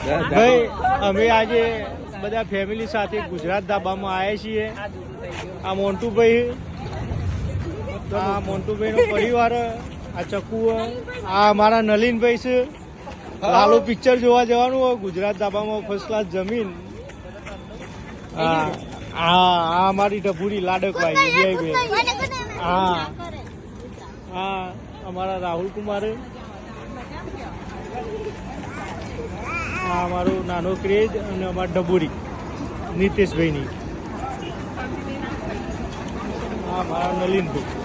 ભાઈ અમે આજે બધા ફેમિલી સાથે ગુજરાત ધાબામાં આવ્યા છીએ. આ મોન્ટુભાઈ નો પરિવાર, આ ચકુ, આ અમારા નલીનભાઈ છે. લાલો પિક્ચર જોવા જવાનું હોય ગુજરાત ધાબામાં, ફર્સ્ટ ક્લાસ જમીન. હા અમારી ડભુરી લાડકભાઈ. હા અમારા રાહુલ કુમાર. આ અમારો નાનો ક્રેજ અને અમારા ડબુરી નીતેશભાઈની. હા મારા નલીનભાઈ.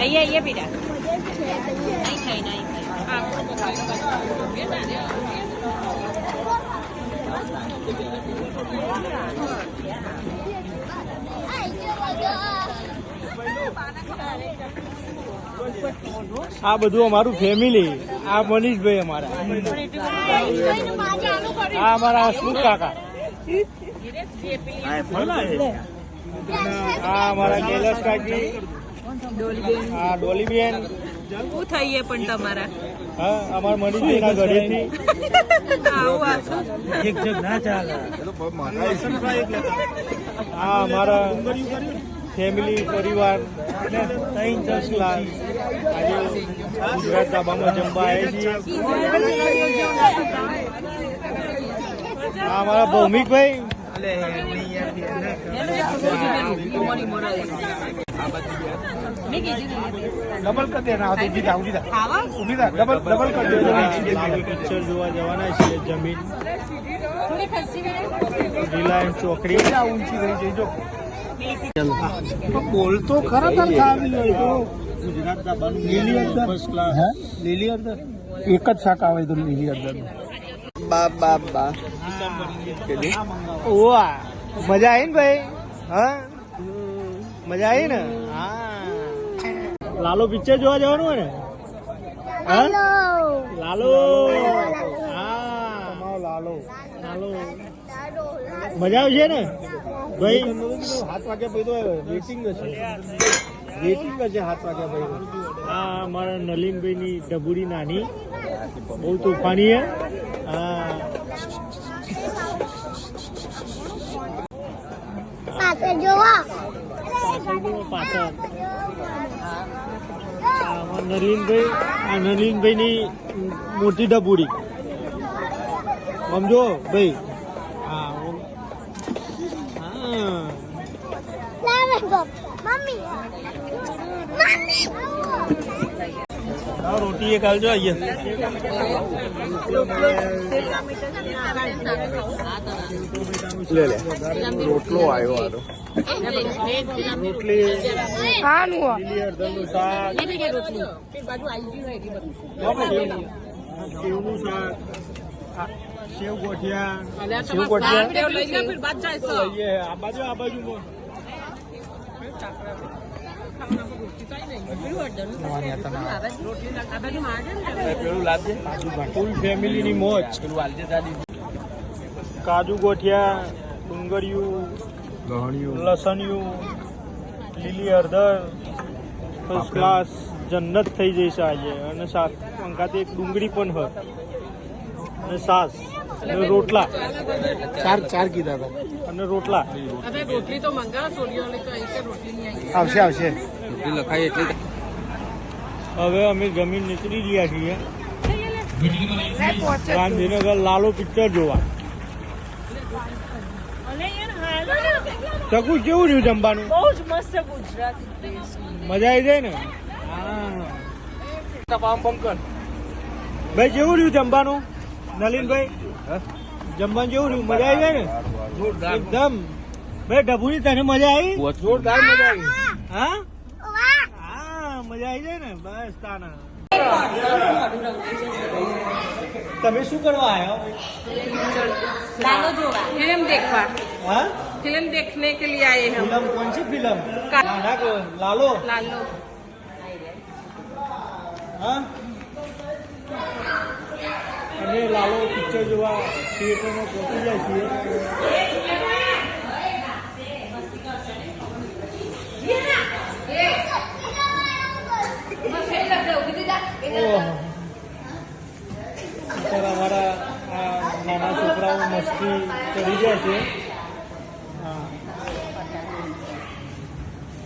અહીંયા બેટા આ બધું અમારું ફેમિલી. આ મનીષભાઈ અમારા. આ અમારા હસમુખ કાકા. આ અમારા કૈલાસ કાકી. હા ડોલીબેન. શું થઈએ પણ તમારા? હા અમારા મનીષભાઈ ના ઘરેથી. હા અમારા ફેમિલી પરિવાર આજે ગુજરાત ધાબામાં જમવા આવ્યા છીએ. હા અમારા ભૌમિકભાઈ. ડબલ કરી દેના. ડબલ કરી દે. પિક્ચર જોવા જવાના છીએ. જમીન રિલાયન્સ ચોકડી. ઊંચી થઈ જઈ જો. બોલતો ખરા તાર ખાવી હોય તો ગુજરાત ધાબાનું લીલી અડધર ફર્સ્ટ ક્લાસ. લીલી અડધર એક જ શાક આવે તો લીલી અડધર. મજા આવી ને ભાઈ? હા મજા આવી ને? હા લાલો પિક્ચર જોવા જવાનું હોય ને? હા લાલો. હા લાલો લાલો મજા આવશે ને ભાઈ? 7 વાગ્યા પછી તો વેટિંગ હશે. 7 વાગ્યા પછી. હા અમારા નલીનભાઈ ની ડબુરી નાની બહુ તોફાની હે. હા નલીનભાઈ ની મોટી ડબુરી સમજો ભાઈ. રોટી એક આવજો. લે રોટલો આવ્યો. રોટલી સેવનું શાક, સેવ ગોઠિયા. આ બાજુ ફૂલ ફેમિલી ની મોજ. કાજુ ગોઠિયા, ડુંગળિયું, લસણિયું, લીલી હળદર, ફર્સ્ટ ક્લાસ જન્નત થઈ જશે આજે. અને શાક અંકાતે એક ડુંગળી પણ હોય અને છાસ અને રોટલા. ચાર કીધા હતા. અને રોટલા રોટલી તો આવશે. લખાય એટલે હવે અમે જમીન નીકળી ગયા છીએ ગાંધીનગર લાલો પિક્ચર જોવા. ચકુ કેવું રહ્યું જમવાનું? બહુ જ મસ્ત ગુજરાતી. મજા આવી જાય ને? ભાઈ કેવું રહ્યું જમવાનું? નલીનભાઈ જમવાનું કેવું રહ્યું? મજા આવી જાય ને? એકદમ. ભાઈ ડભુરી તને મજા આવી? જોરદાર મજા આવી. હા મજા આવી જાય ને? બસ તાના. તમે શું કરવા આવ્યા? लालो जोवा फिल्म देखवा. हाँ फिल्म देखने के लिए आए हम. फिल्म कौन सी फिल्म? लालो. लालो. हाँ અમે લાલો પિક્ચર જોવા થિયેટરમાં પહોંચી જાય છીએ. ઓહ અત્યારે અમારા આ નાના છોકરાઓ મસ્તી કરી રહ્યા છે